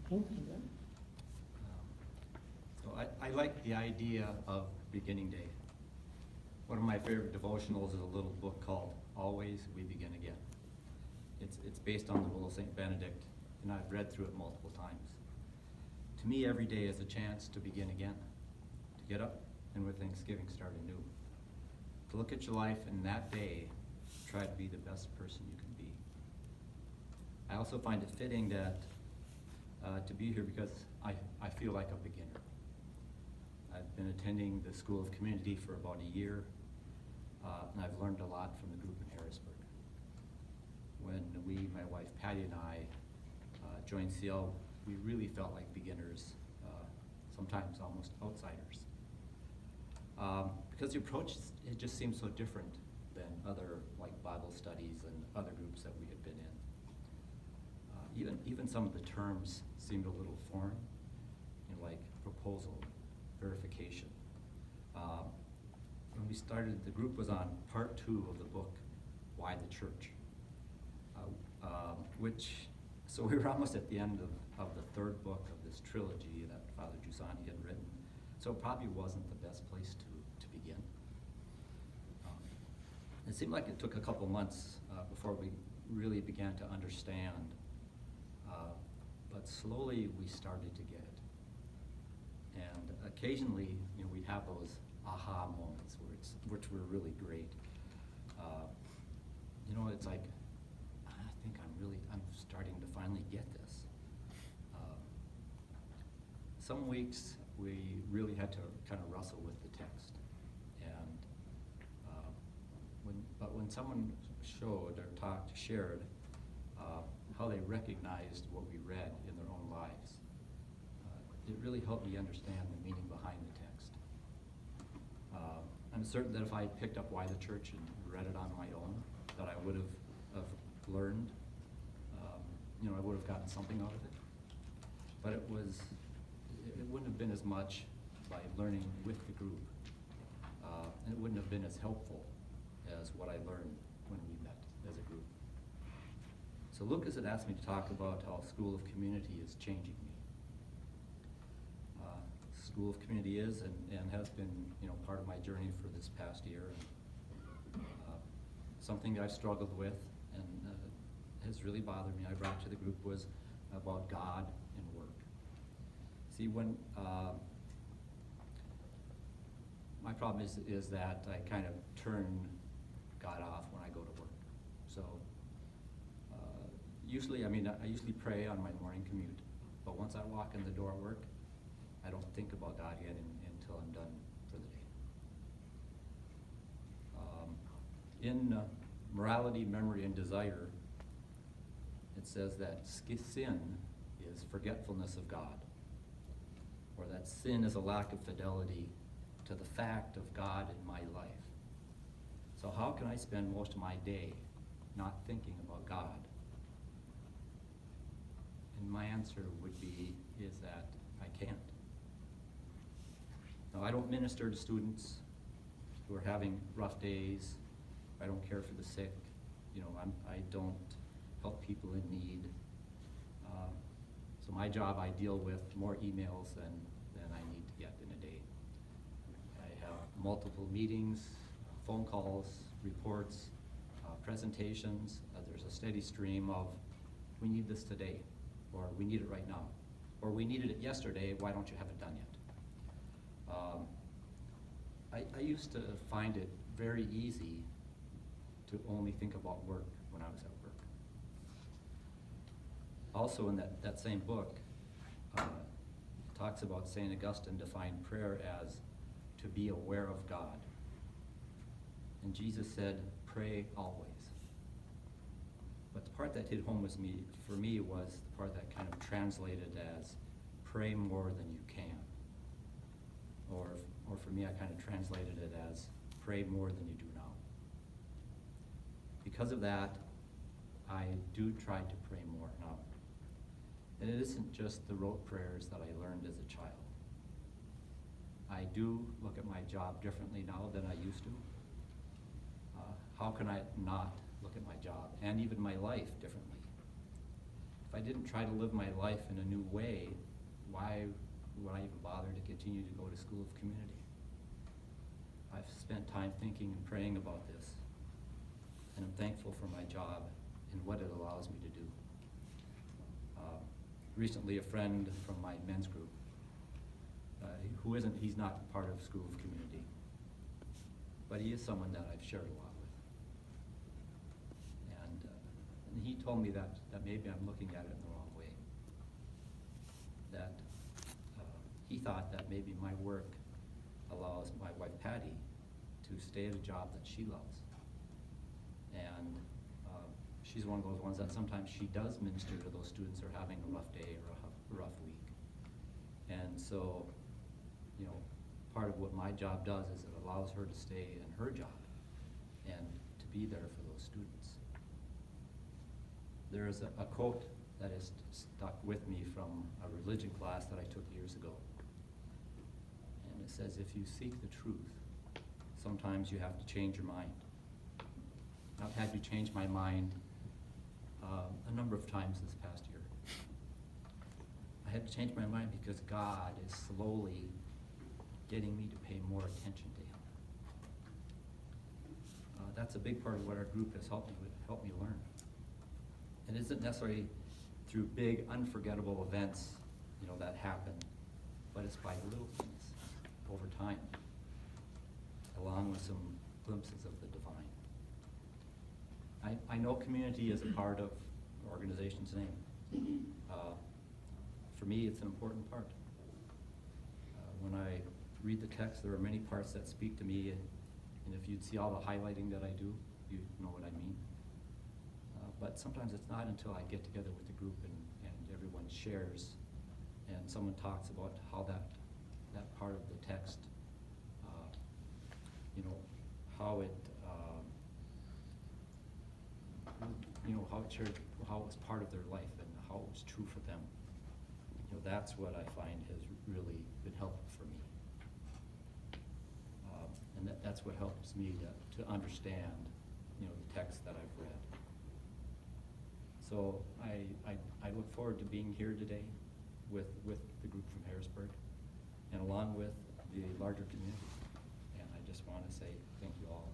So I like the idea of beginning day. One of my favorite devotionals is a little book called Always We Begin Again. It's based on the will of St. Benedict, and I've read through it multiple times. To me, every day is a chance to begin again, to get up and with Thanksgiving start anew. To look at your life and that day, try to be the best person you can be. I also find it fitting that to be here because I feel like a beginner. I've been attending the School of Community for about a year, and I've learned a lot from the group in Harrisburg. When my wife Patty and I joined CL, we really felt like beginners, sometimes almost outsiders. Because the approach, it just seemed so different than other like Bible studies and other groups that we had been in. Even some of the terms seemed a little foreign, like proposal, verification. When we started, the group was on part 2 of the book, Why the Church? So we were almost at the end of the 3rd book of this trilogy that Father Giussani had written. So it probably wasn't the best place to begin. It seemed like it took a couple months before we really began to understand, but slowly we started to get it. And occasionally, we'd have those aha moments which were really great. It's like, I think I'm starting to finally get this. Some weeks we really had to kind of wrestle with the text, and when someone showed or shared how they recognized what we read in their own lives, it really helped me understand the meaning behind the text. I'm certain that if I had picked up Why the Church and read it on my own, that I would have learned, I would have gotten something out of it. But it wouldn't have been as much by learning with the group, and it wouldn't have been as helpful as what I learned when we met as a group. So Lucas had asked me to talk about how School of Community is changing me. School of Community is and has been, part of my journey for this past year. Something that I've struggled with and has really bothered me, I brought to the group, was about God and work. See, when my problem is that I kind of turn God off when I go to work. So usually, I usually pray on my morning commute, but once I walk in the door at work, I don't think about God again until I'm done for the day. In Morality, Memory, and Desire, it says that sin is forgetfulness of God, or that sin is a lack of fidelity to the fact of God in my life. So how can I spend most of my day not thinking about God? And my answer is that I can't. Now, I don't minister to students who are having rough days. I don't care for the sick. I don't help people in need. So my job, I deal with more emails than I need to get in a day. I have multiple meetings, phone calls, reports, presentations. There's a steady stream of, we need this today, or we need it right now, or we needed it yesterday, why don't you have it done yet? I used to find it very easy to only think about work when I was at work. Also in that same book, it talks about St. Augustine defined prayer as to be aware of God. And Jesus said, pray always. But the part that hit home for me was the part that kind of translated as pray more than you can. Or for me, I kind of translated it as pray more than you do now. Because of that, I do try to pray more now. And it isn't just the rote prayers that I learned as a child. I do look at my job differently now than I used to. How can I not look at my job and even my life differently? if I didn't try to live my life in a new way, why would I even bother to continue to go to School of Community? I've spent time thinking and praying about this, and I'm thankful for my job and what it allows me to do. Recently, a friend from my men's group, he's not part of School of Community, but he is someone that I've shared a lot with. And he told me that maybe I'm looking at it in the wrong way. That he thought that maybe my work allows my wife Patty to stay at a job that she loves. And she's one of those ones that sometimes she does minister to those students who are having a rough day or a rough week. And so, you know, part of what my job does is it allows her to stay in her job and to be there for those students. There is a quote that has stuck with me from a religion class that I took years ago. And it says, if you seek the truth, sometimes you have to change your mind. I've had to change my mind a number of times this past year. I had to change my mind because God is slowly getting me to pay more attention to Him. That's a big part of what our group has helped me learn. It isn't necessarily through big, unforgettable events, you know, that happen, but it's by little things over time, along with some glimpses of the divine. I know community is a part of the organization's name. For me, it's an important part. When I read the text, there are many parts that speak to me, and if you'd see all the highlighting that I do, you'd know what I mean. But sometimes it's not until I get together with the group and everyone shares, and someone talks about how that part of the text, you know, how it, you know, how it shared, how it was part of their life and how it was true for them. You know, that's what I find has really been helpful for me. And that's what helps me to understand, you know, the text that I've read. So I look forward to being here today with the group from Harrisburg and along with the larger community. And I just want to say thank you all.